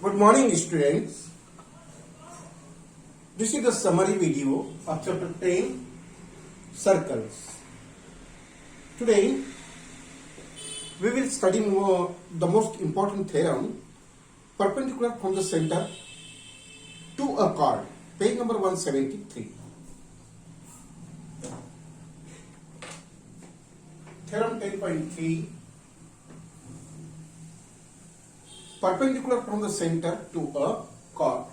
Good morning, students. This is the summary video of chapter 10, Circles. Today, we will study the most important theorem, perpendicular from the center to a chord, page number 173. Theorem 10.3, perpendicular from the center to a chord.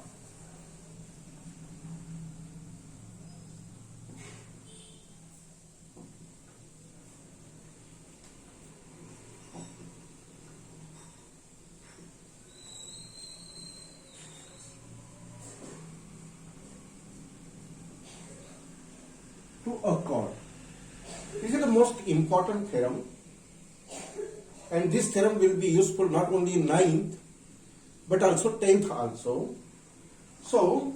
To a chord. This is the most important theorem, and this theorem will be useful not only in 9th but also 10th also. So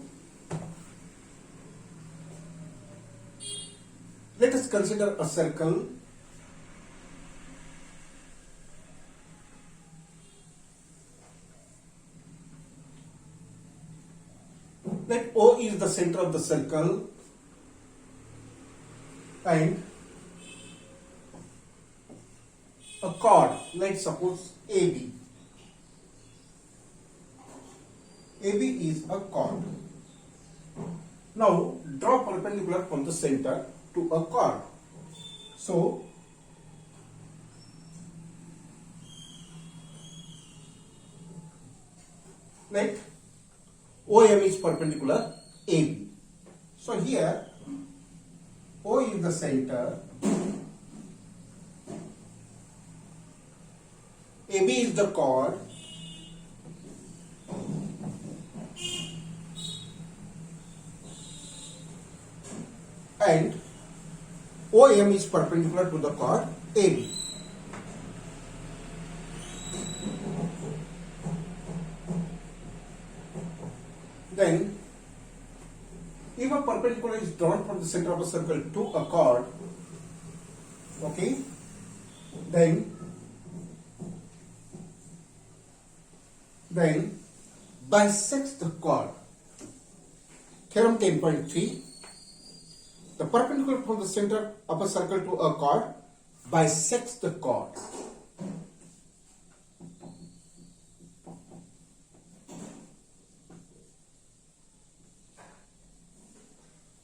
let us consider a circle. Let O is the center of the circle and a chord, let's suppose AB. AB is a chord. Now draw perpendicular from the center to a chord. So let OM is perpendicular AB. So here O is the center, AB is the chord, and OM is perpendicular to the chord AB. Then, if a perpendicular is drawn from the center of a circle to a chord, okay, then bisects the chord. Theorem 10.3, the perpendicular from the center of a circle to a chord bisects the chord.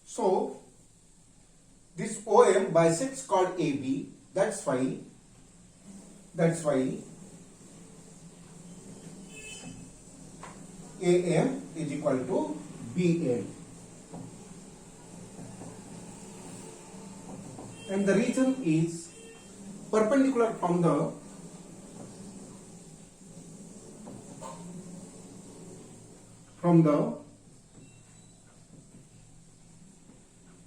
So this OM bisects chord AB. That's why AM is equal to BM. And the reason is perpendicular from the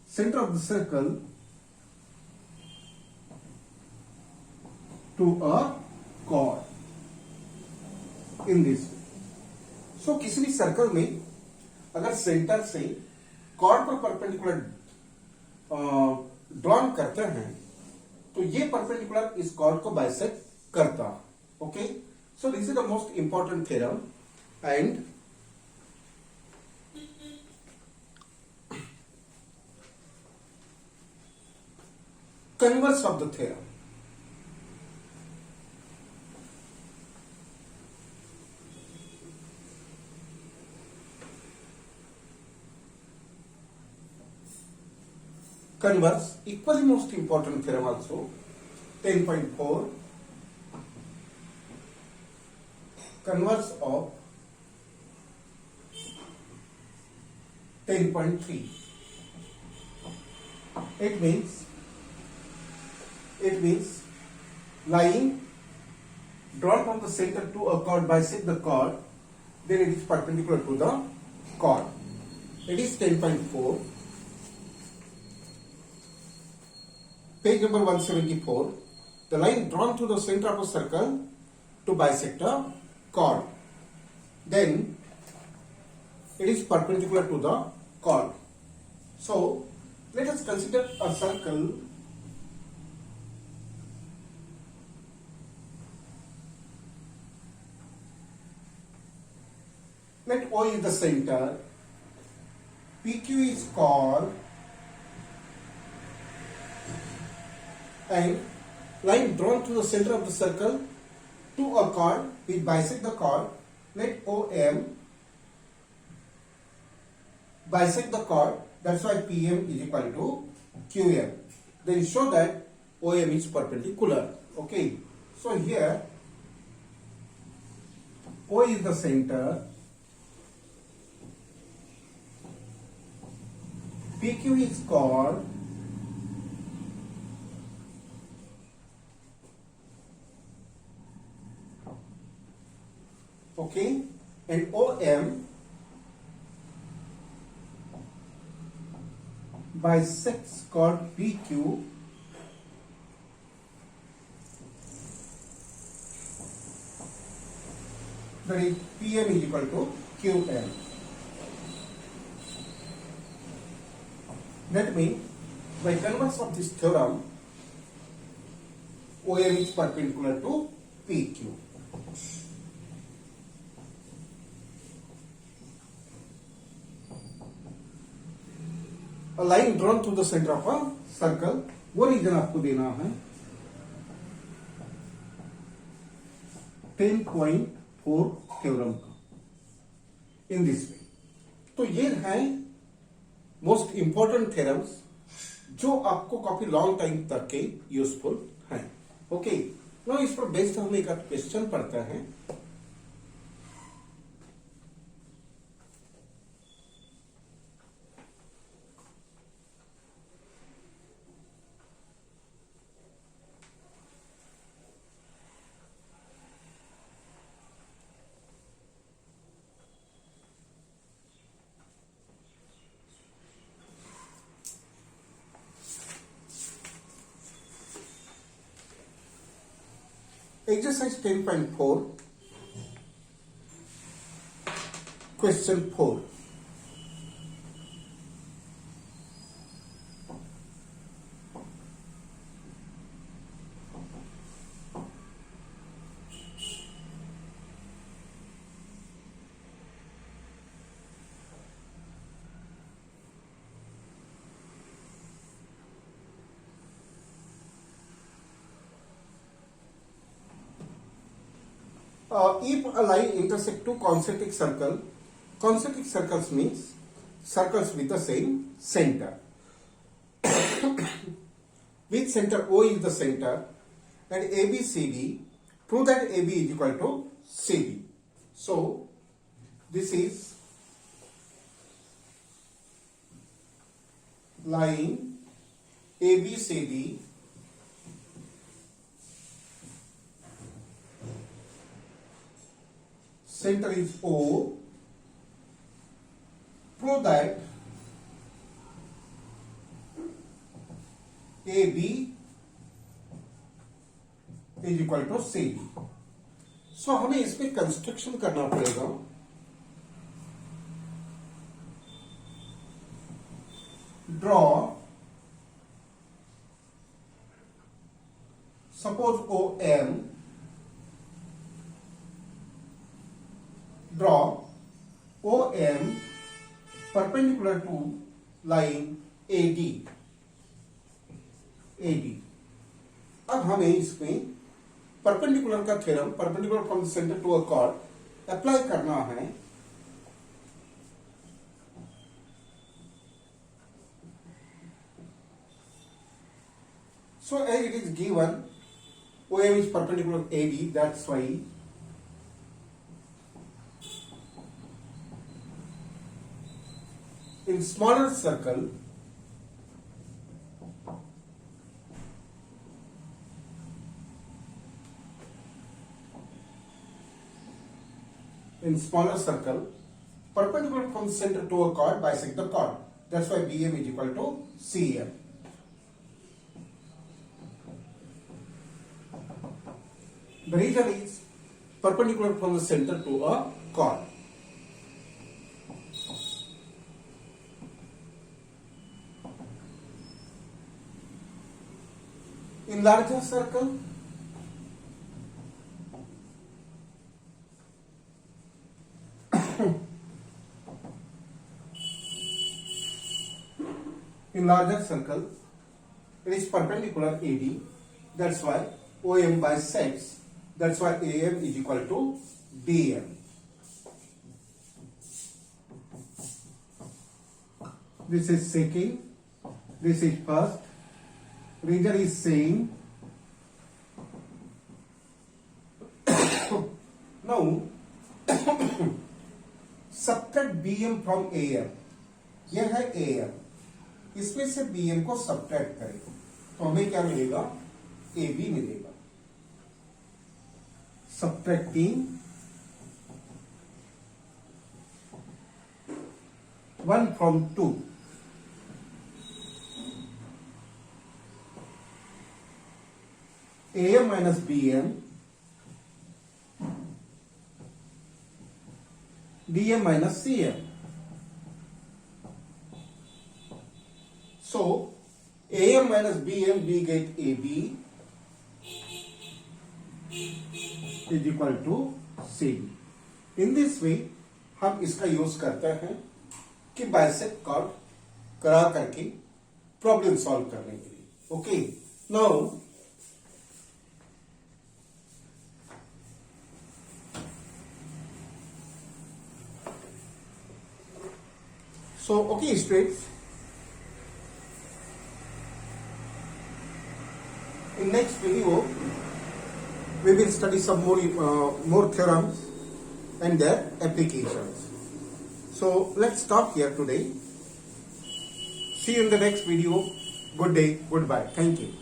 center of the circle to a chord in this way. So किसी भी circle में अगर centre से chord पर perpendicular drawn करते हैं तो ये परपेंडिकुलर इस chord को बाइसेक्ट करता है. Okay, so this is the most important theorem and converse of the theorem. Converse, equally most important theorem also, 10.4, converse of 10.3. It means line drawn from the center to a chord bisect the chord, then it is perpendicular to the chord. It is 10.4, page number 174. The line drawn through the center of a circle to bisect a chord, then it is perpendicular to the chord. So let us consider a circle Let O is the center, PQ is chord, and line drawn to the center of the circle to a chord which bisect the chord. Let OM bisect the chord. That's why PM is equal to QM. Then show that OM is perpendicular. Okay. So here O is the center, PQ is chord, okay, and OM bisects chord PQ that is PM is equal to QM. That means by converse of this theorem, OM is perpendicular to PQ. A line drawn through the center of a circle, वो reason आपको देना है 10.4 theorem का in this way. तो ये है most important theorems जो आपको काफी लॉन्ग टाइम तक के यूजफुल हैं. ओके, नो इस पर बेस्ड हम एक क्वेश्चन पढ़ते हैं. Exercise 10.4, question 4. If a line intersect two concentric circles means circles with the same center. With center O is the center and ABCD, prove that AB is equal to CD. So this is line ABCD center is O, prove that AB is equal to CD. So हमें इसमें construction करना पड़ेगा. Draw, suppose OM, draw OM perpendicular to line AD. अब हमें इसमें perpendicular का theorem, perpendicular from the centre to a chord apply करना है. So as it is given, OM is perpendicular to AD, that's why in smaller circle, perpendicular from center to a chord bisect the chord. That's why BM is equal to CM. The reason is perpendicular from the center to a chord. In larger circle, in larger circle, it is perpendicular AD. That's why OM bisects. That's why AM is equal to DM. This is second. This is first. Reader is saying. Now, subtract BM from AM. यह है AM. इसमें से BM को subtract करें तो हमें क्या मिलेगा? AB मिलेगा. Subtracting 1 from 2. AM minus BM, DM minus CM. So, AM minus BM, we get AB is equal to CD. In this way, हम इसका यूज करते हैं कि बाइसेक्ट कॉर्ड करा करके प्रॉब्लम सॉल्व करने के लिए. Okay, now so okay students, in next video we will study some more theorems and their applications. So let's stop here today. See you in the next video. Good day, goodbye. Thank you.